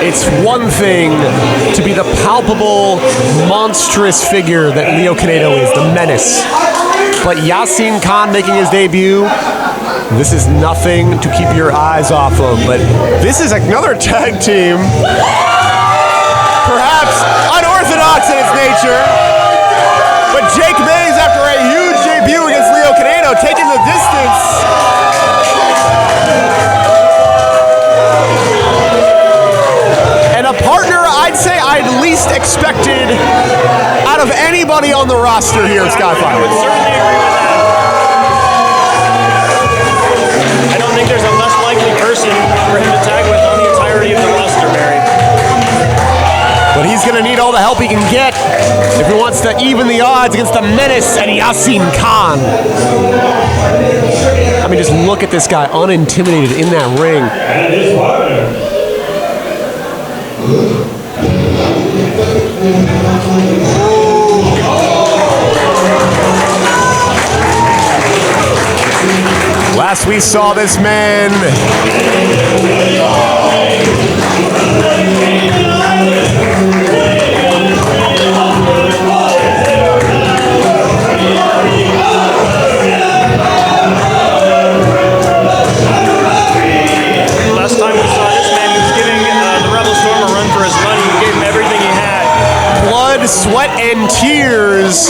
It's one thing to be the palpable, monstrous figure that Leo Canedo is, the Menace. But Yassin Khan making his debut, this is nothing to keep your eyes off of. But this is another tag team, perhaps unorthodox in its nature. But Jake Mays, after a huge debut against Leo Canedo, taking the distance. And a partner I'd say I'd least expected out of anybody on the roster here at Skyfire. I would certainly agree with that. I don't think there's a less likely person for him to tag with on the entirety of the roster, Barry. But he's going to need all the help he can get if he wants to even the odds against the Menace and Yassin Khan. I mean, just look at this guy unintimidated in that ring. Last we saw this man, last time we saw this man, he was giving the Rebel Storm a run for his money. He gave him everything he had. blood, sweat, and tears.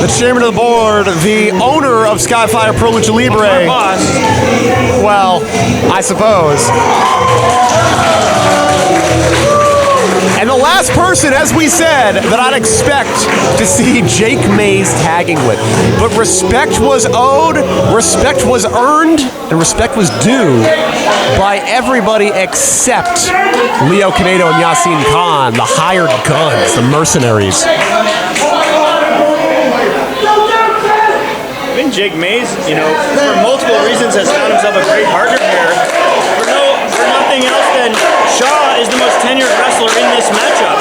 The chairman of the board, the owner of Skyfire Pro Lucha Libre. Boss. Well, I suppose. And the last person, as we said, that I'd expect to see Jake Mays tagging with. But respect was owed, respect was earned, and respect was due by everybody except Leo Canedo and Yassin Khan, the hired guns, the mercenaries. I think Jake Mays, for multiple reasons has found himself a great partner here. For nothing else than Shaw is the most tenured wrestler in this matchup.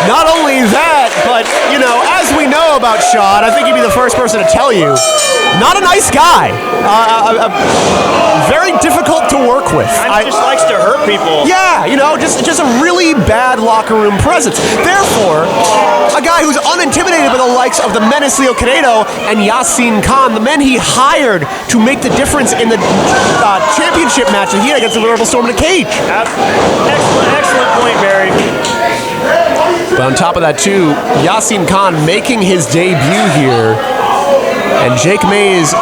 Not only that, but, as we know about Shaw, and I think he'd be the first person to tell you, not a nice guy. Very difficult to work with. Just likes to hurt people. Yeah, just a really bad locker room presence. Therefore, a guy who's unintimidated by the likes of the Menace Leo Canedo and Yassin Khan, the men he hired to make the difference in the championship match that he had against the Rebel Storm in a cage. Excellent point, Barry. But on top of that, too, Yassin Khan making his debut here, and Jake Mays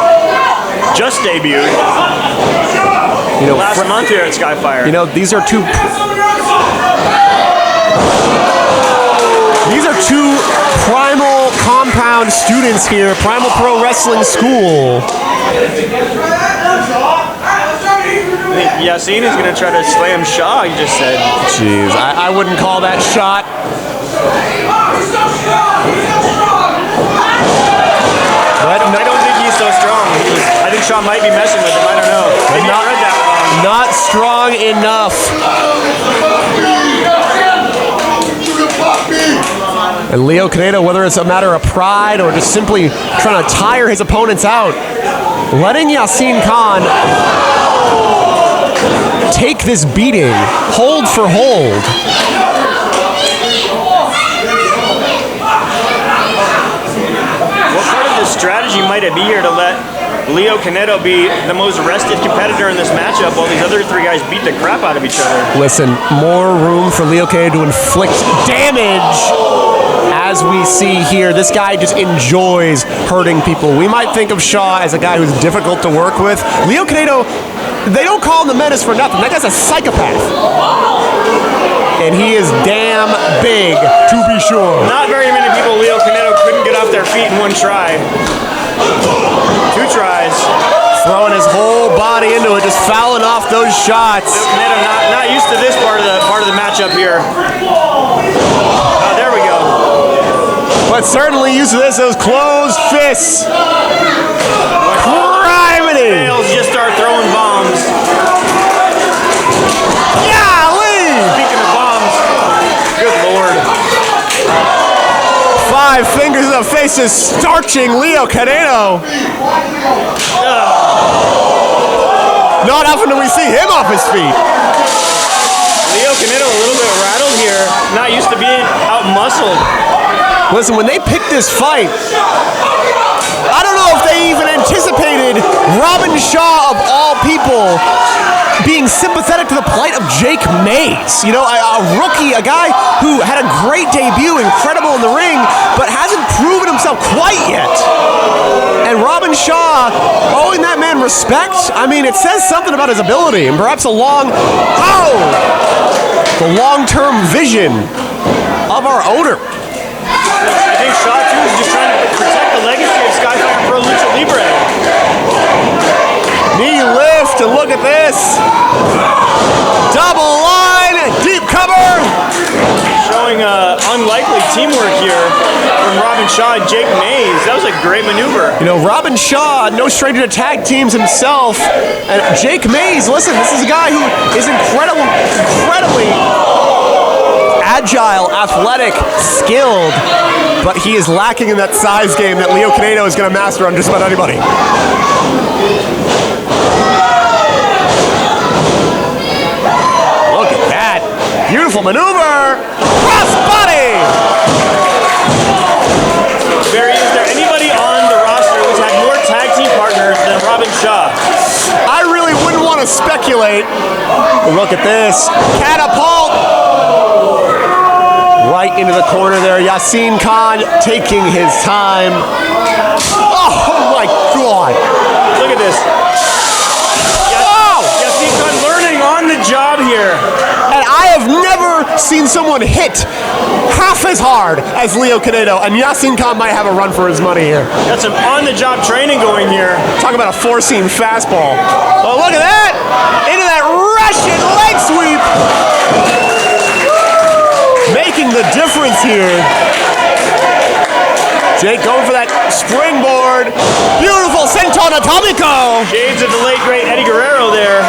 just debuted. Last month here at Skyfire. These are two Primal Compound students here, Primal Pro Wrestling School. Yassin is going to try to slam Shaw, you just said. Jeez, I wouldn't call that shot. But I don't think he's so strong. I think Shaw might be messing with him. I don't know. Maybe I read that wrong. Not strong enough. And Leo Canedo, whether it's a matter of pride or just simply trying to tire his opponents out, letting Yassin Khan take this beating, hold for hold. What part of the strategy might it be here to let Leo Canedo be the most rested competitor in this matchup while these other three guys beat the crap out of each other? Listen, more room for Leo Canedo to inflict damage. As we see here, this guy just enjoys hurting people. We might think of Shaw as a guy who's difficult to work with. Leo Canedo, they don't call him the Menace for nothing. That guy's a psychopath. And he is damn big, to be sure. Not very many people Leo Canedo couldn't get off their feet in one try. 2 tries. Throwing his whole body into it, just fouling off those shots. Leo Canedo not used to this part of the matchup here. Oh, there we go. But certainly used to those closed fists. Criminy! Fails, just start throwing bombs. Golly! Speaking of bombs, good lord. 5 fingers in the face is starching Leo Canedo. Not often do we see him off his feet. Leo Canedo here, not used to being out-muscled. Listen, when they picked this fight, I don't know if they even anticipated Robin Shaw, of all people, being sympathetic to the plight of Jake Mays. You know, a rookie, a guy who had a great debut, incredible in the ring, but hasn't proven himself quite yet. And Robin Shaw, owing that man respect, I mean, it says something about his ability, and perhaps the long-term vision of our owner. I think Shaw, too, is just trying to protect the legacy of Skyfire Pro Lucha Libre. Knee lift, and look at this. Double line, deep cover. Showing unlikely teamwork here from Robin Shaw and Jake Mays. That was a great maneuver. You know, Robin Shaw, no stranger to tag teams himself. And Jake Mays, listen, this is a guy who is incredibly agile, athletic, skilled, but he is lacking in that size game that Leo Canedo is going to master on just about anybody. Look at that. Beautiful maneuver. Cross body. Barry, is there anybody on the roster who's had more tag team partners than Robin Shaw? I really wouldn't want to speculate. Look at this. Catapult. Right into the corner there. Yassin Khan taking his time. Oh my God. Look at this. Yassin Khan learning on the job here. And I have never seen someone hit half as hard as Leo Canedo, and Yassin Khan might have a run for his money here. Got some on-the-job training going here. Talk about a four-seam fastball. Oh, look at that! Into that Russian leg sweep! Making the difference here. Jake going for that springboard. Beautiful senton atomico. Shades of the late, great Eddie Guerrero there.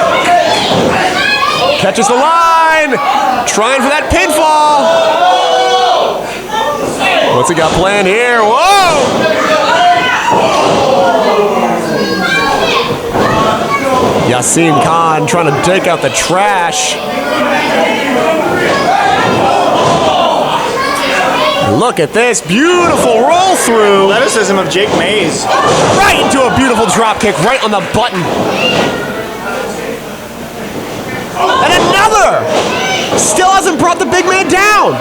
Catches the line. Trying for that pinfall. What's he got planned here? Whoa! Yassin Khan trying to take out the trash. Look at this beautiful roll through. Athleticism of Jake Mays. Right into a beautiful drop kick, right on the button. And another! Still hasn't brought the big man down.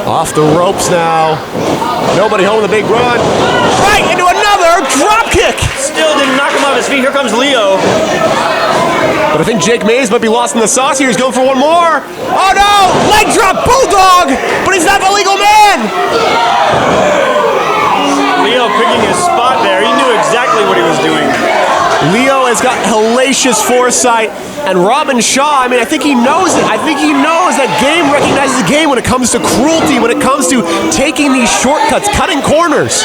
Off the ropes now. Nobody home with a big run. Right into another drop kick. Still didn't knock him off his feet. Here comes Leo. But I think Jake Mays might be lost in the sauce here. He's going for one more. Oh no! Leg drop bulldog! But he's not the legal man! Leo picking his spot there. He knew exactly what he was doing. Leo has got hellacious foresight. And Robin Shaw, I mean, I think he knows it. I think he knows that game recognizes the game when it comes to cruelty, when it comes to taking these shortcuts, cutting corners.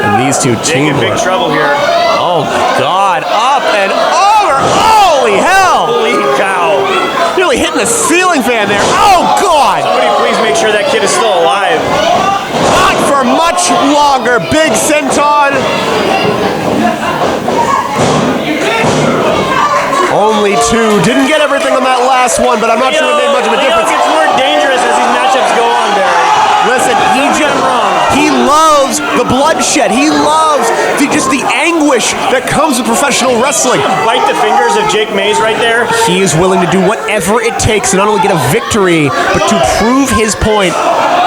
And these two Jake in big trouble here. Oh, God. Up and over. Holy hell. Holy cow. Nearly hitting the ceiling fan there. Oh, God. Somebody please make sure that kid is still alive. Not for much longer. Big senton. Only two. Didn't get everything on that last one, but I'm not sure it made much of a difference. Leo gets more dangerous as these matchups go on, Barry. Listen, he loves the bloodshed. He loves just the anguish that comes with professional wrestling. Bite the fingers of Jake Mays right there. He is willing to do whatever it takes to not only get a victory, but to prove his point,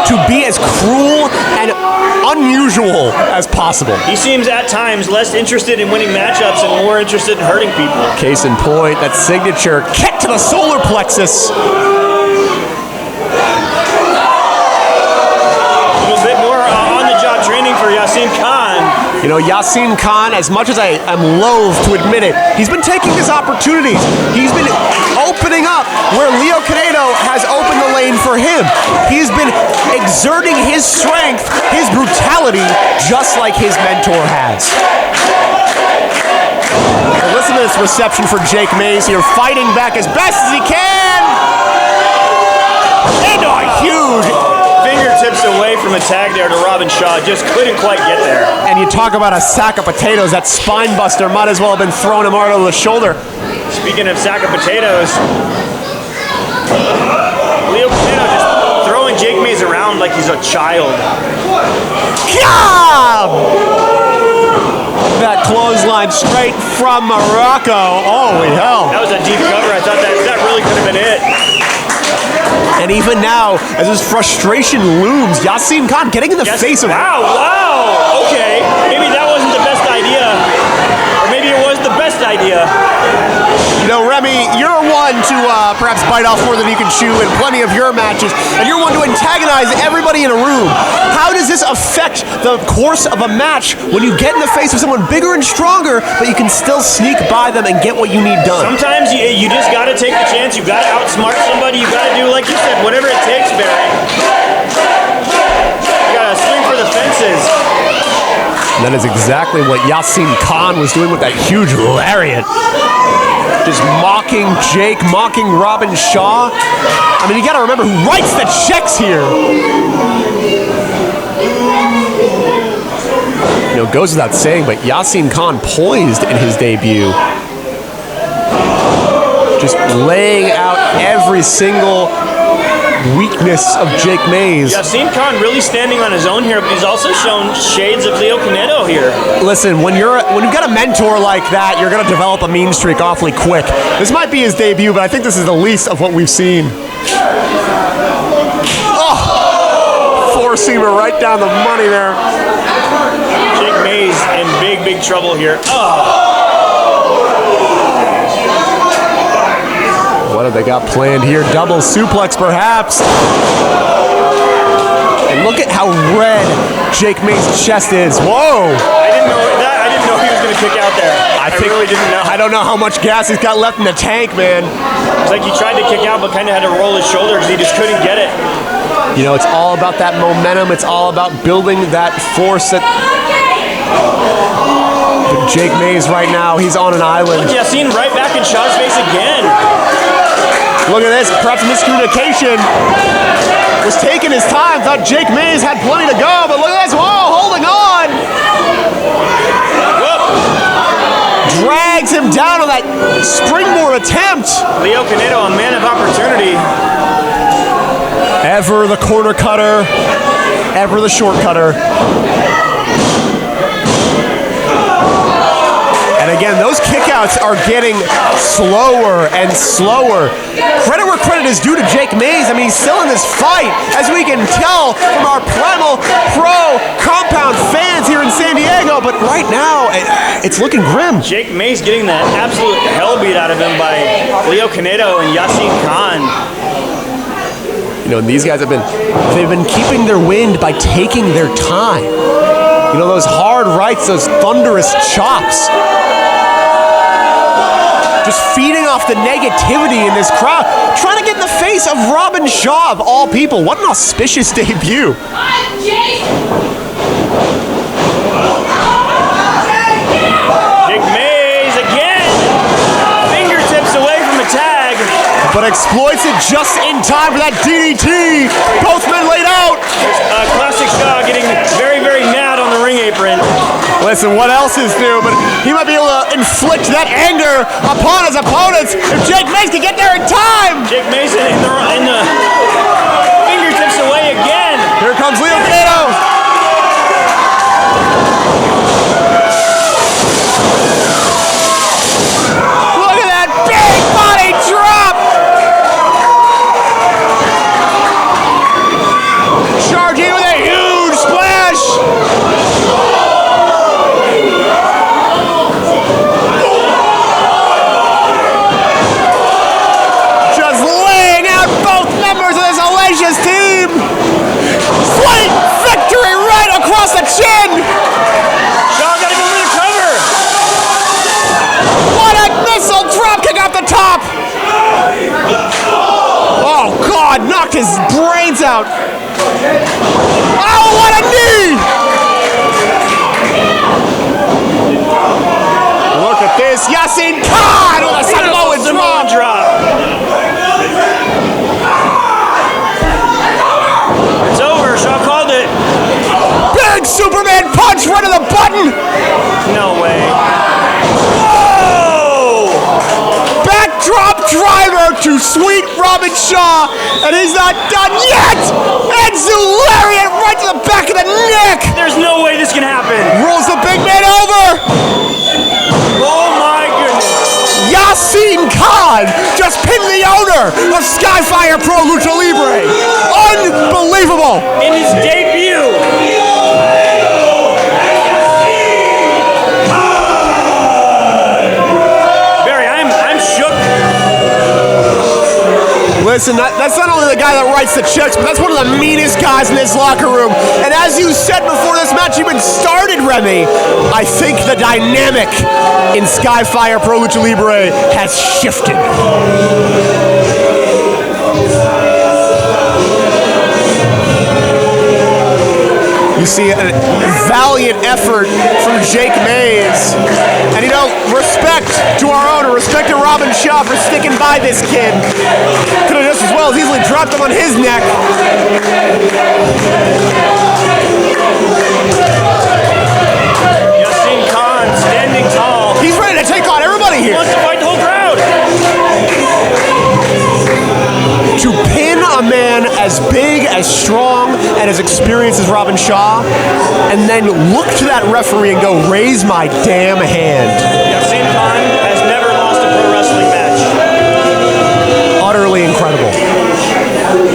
to be as cruel and unusual as possible. He seems at times less interested in winning matchups and more interested in hurting people. Case in point, that signature kick to the solar plexus. A little bit more on-the-job training for Yassin Khan. You know, Yassin Khan, as much as I am loath to admit it, he's been taking his opportunities. He's been opening up where Leo Canedo has opened the lane for him. He's been exerting his strength, his brutality, just like his mentor has. But listen to this reception for Jake Mays here, fighting back as best as he can. Into a huge fingertips away from from the tag there to Robin Shaw. Just couldn't quite get there. And you talk about a sack of potatoes, that spine buster might as well have been throwing him right over the shoulder. Speaking of sack of potatoes, Leo Canedo just throwing Jake Mays around like he's a child. God! That clothesline straight from Morocco. Holy hell. That was a deep cover. I thought that really could have been it. And even now, as his frustration looms, Yassin Khan getting in the face of... Wow. Okay. Maybe that wasn't the best idea. Or maybe it was the best idea. You know, Remy, you're one to perhaps bite off more than you can chew in plenty of your matches, and you're one to antagonize everybody in a room. How does this affect the course of a match when you get in the face of someone bigger and stronger, but you can still sneak by them and get what you need done? Sometimes you just got to take the chance. You got to outsmart somebody. You got to do, like you said, whatever it takes, Barry. You got to swing for the fences. And that is exactly what Yassin Khan was doing with that huge lariat. Just mocking Jake, mocking Robin Shaw. I mean, you gotta remember who writes the checks here. You know, goes without saying, but Yassin Khan poised in his debut. Just laying out every single weakness of Jake Mays. Yassin Khan really standing on his own here, but he's also shown shades of Leo Canedo here. Listen, when you've got a mentor like that, you're gonna develop a mean streak awfully quick. This might be his debut, but I think this is the least of what we've seen. Oh, four-seamer right down the money there. Jake Mays in big trouble here. Oh. What have they got planned here? Double suplex, perhaps. And look at how red Jake Mays' chest is. Whoa! I didn't know he was going to kick out there. I really didn't know. I don't know how much gas he's got left in the tank, man. It's like he tried to kick out, but kind of had to roll his shoulder because he just couldn't get it. You know, it's all about that momentum. It's all about building that force. But Jake Mays right now, he's on an island. Look, Yassin right back in Shaw's face again. Look at this, perhaps miscommunication. Was taking his time, thought Jake Mays had plenty to go, but look at this, whoa, holding on. Whoop. Drags him down on that springboard attempt. Leo Canedo, a man of opportunity. Ever the corner cutter, ever the short cutter. And again, those kickouts are getting slower and slower. Credit where credit is due to Jake Mays. I mean, he's still in this fight, as we can tell from our Primal Pro compound fans here in San Diego. But right now, it's looking grim. Jake Mays getting the absolute hell beat out of him by Leo Canedo and Yassin Khan. You know, and these guys they've been keeping their wind by taking their time. You know, those hard rights, those thunderous chops. Just feeding off the negativity in this crowd. Trying to get in the face of Robin Shaw, of all people. What an auspicious debut. Jake Mays again. Fingertips away from the tag. But exploits it just in time for that DDT. Both men laid out. Classic Shaw getting very mad on the ring apron. Listen, what else is new? But he might be able to inflict that anger upon his opponents if Jake Mays can get there in time. Jake Mays in the fingertips away again. Here comes Leo Canedo. Look at that big body drop. Charging with a huge splash. Team! Sweet victory right across the chin! Shaw got to go for the cover! What a missile dropkick off the top! Oh God, knocked his brains out! Oh, what a knee! Look at this, Yassin Khan with a Samoan drop! It's over, Shaw called it. driver to sweet Robin Shaw, and he's not done yet! Enzu lariat right to the back of the neck! There's no way this can happen. Rolls the big man over! Oh my goodness. Yassin Khan just pinned the owner of Skyfire Pro Lucha Libre. Unbelievable! In his debut. Barry, I'm shook. Listen, that's not only the guy that writes the checks, but that's one of the meanest guys in this locker room. And as you said before this match even started, Remy, I think the dynamic in Skyfire Pro Lucha Libre has shifted. You see a valiant effort from Jake Mays. And you know, respect to our owner, respect to Robin Shaw for sticking by this kid. Could have just as well as easily dropped him on his neck. Yassin Khan standing tall. He's ready to take on everybody He here. wants to fight the whole crowd. To pin a man as big, as strong, and as experienced as Robin Shaw, and then look to that referee and go, raise my damn hand. Yassin Khan has never lost a pro wrestling match. Utterly incredible.